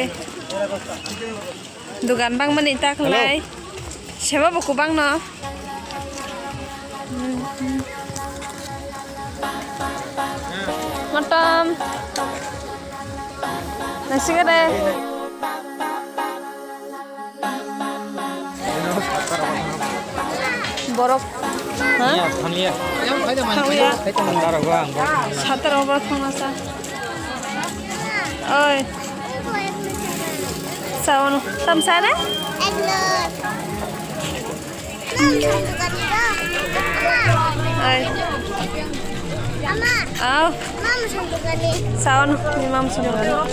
deh. Dugan bang menita kelai. Siapa buku bang no? Matam. Nasi kere. Borok. Hah? Iya, Satar obat pangasa. Oi. Sawan, tam sana? Oi. Aw. Sawan, ni mam sundugan.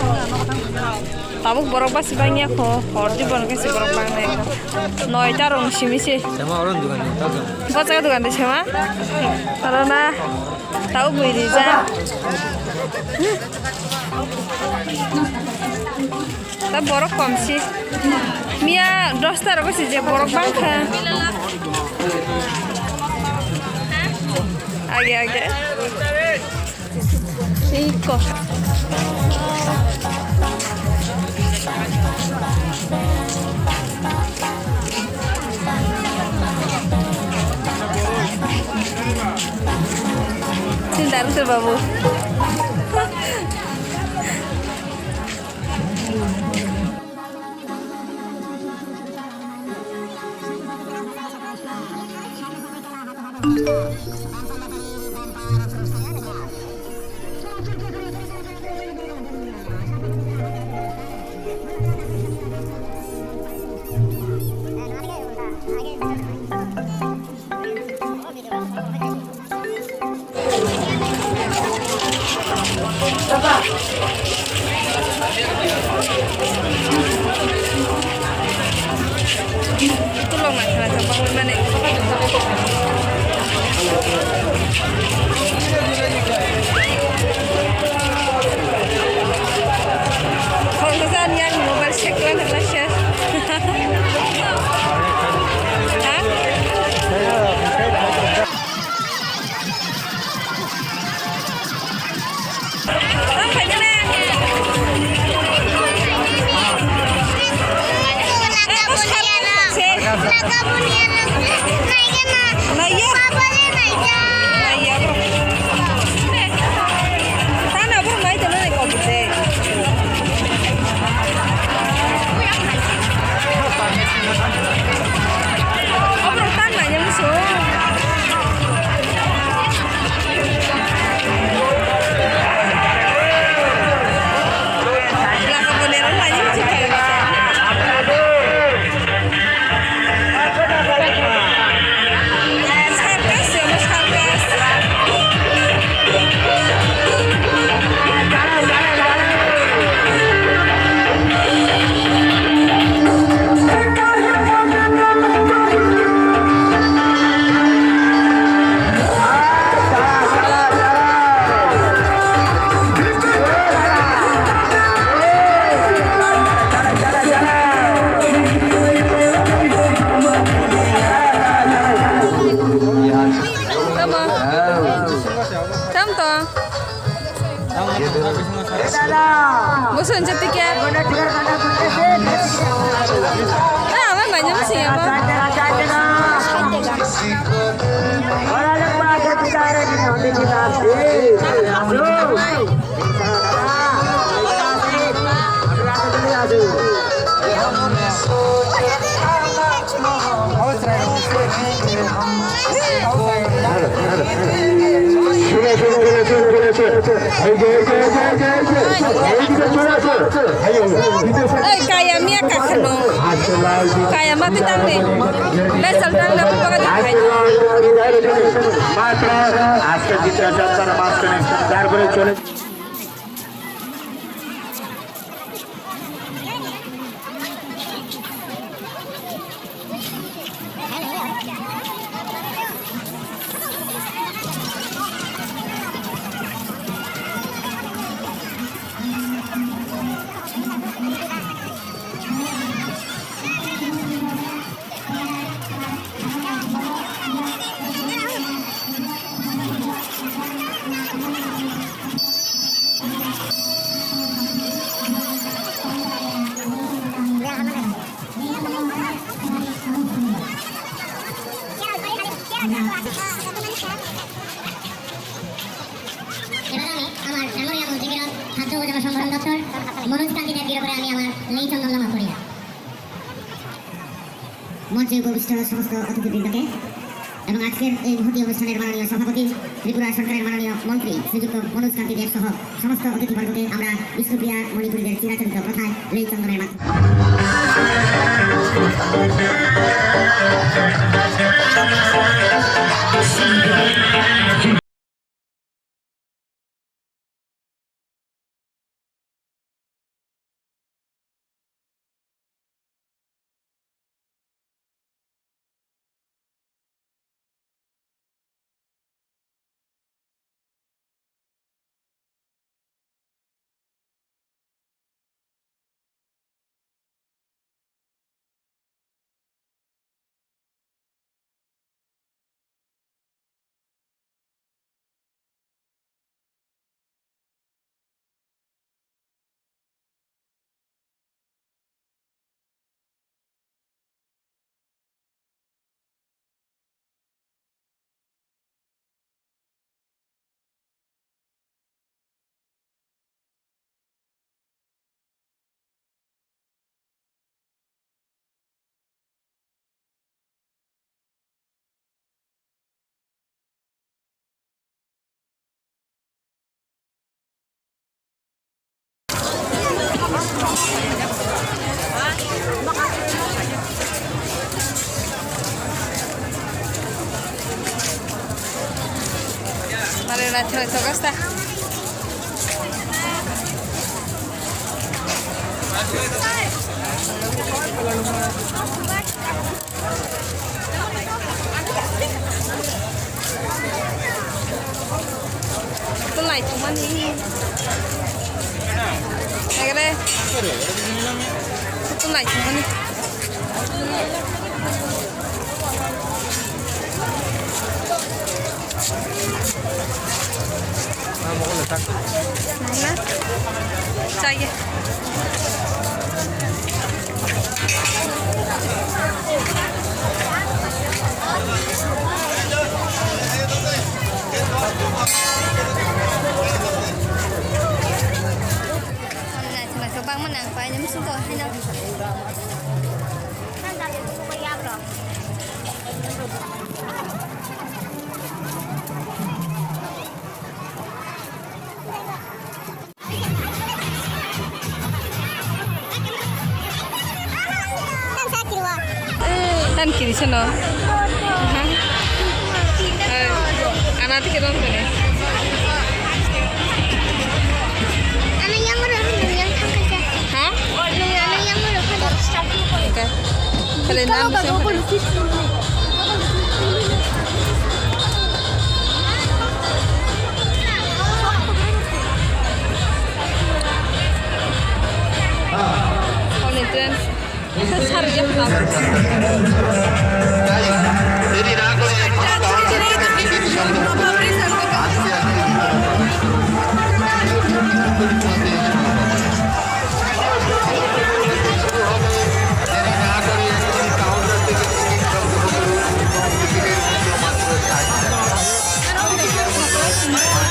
Tabuk borok basi banyak ko. Hordi bon kasi borok bang naik. Noita rong simisi. Sama orang juga nih, tahu kan? Baca ka dugan deh sama? Karena tahu gue Riza. Tak borok kom sih. Mia dosta roko sih je borok bang kan? Age. Iko. Cinta tuh babu. Tulong mas, coba mana? Kalau kesan yang mobile check lah kelasnya. Bosan tiket. Apa banyak sih apa? Kaya Mia kakano, kaya mati tangli, besar tangli apa kata kaya? Matra, askar kita jangan masker, darbore chole. উপজেলা সংগঠন দপ্তর মনোজ কান্তি দেবগির উপরে আমি আমার লেই চন্দন লাভ করি। মঞ্চে উপবিষ্ট সমস্ত অতিথিবৃন্দকে এবং আজকের এই মহতী অনুষ্ঠানের মাননীয় সভাপতি ত্রিপুরা সরকারের মাননীয় মন্ত্রী শ্রীযুক্ত মনোজ কান্তি দেব সহ সমস্ত অতিথিবর্গকে আমরা বিষ্ণুপ্রিয়া মণিপুরীদের চিরাচরিত প্রথায় লেই চন্দনের মাধ্যমে Mari nacho itu kasta. Itu naik cuman ini. Akhirnya. Itu naik cuman ini. Mau letak. Mana? Saya. Các bạn menang phải nhắm xuống tôi hay đâu. Tan kiri sana. Anak kita nonton ni. anak yang merupakan yang kerja. Hah? Anak yang merupakan Okay. Kalian bisa. Oh, ni tu. Saya cari je.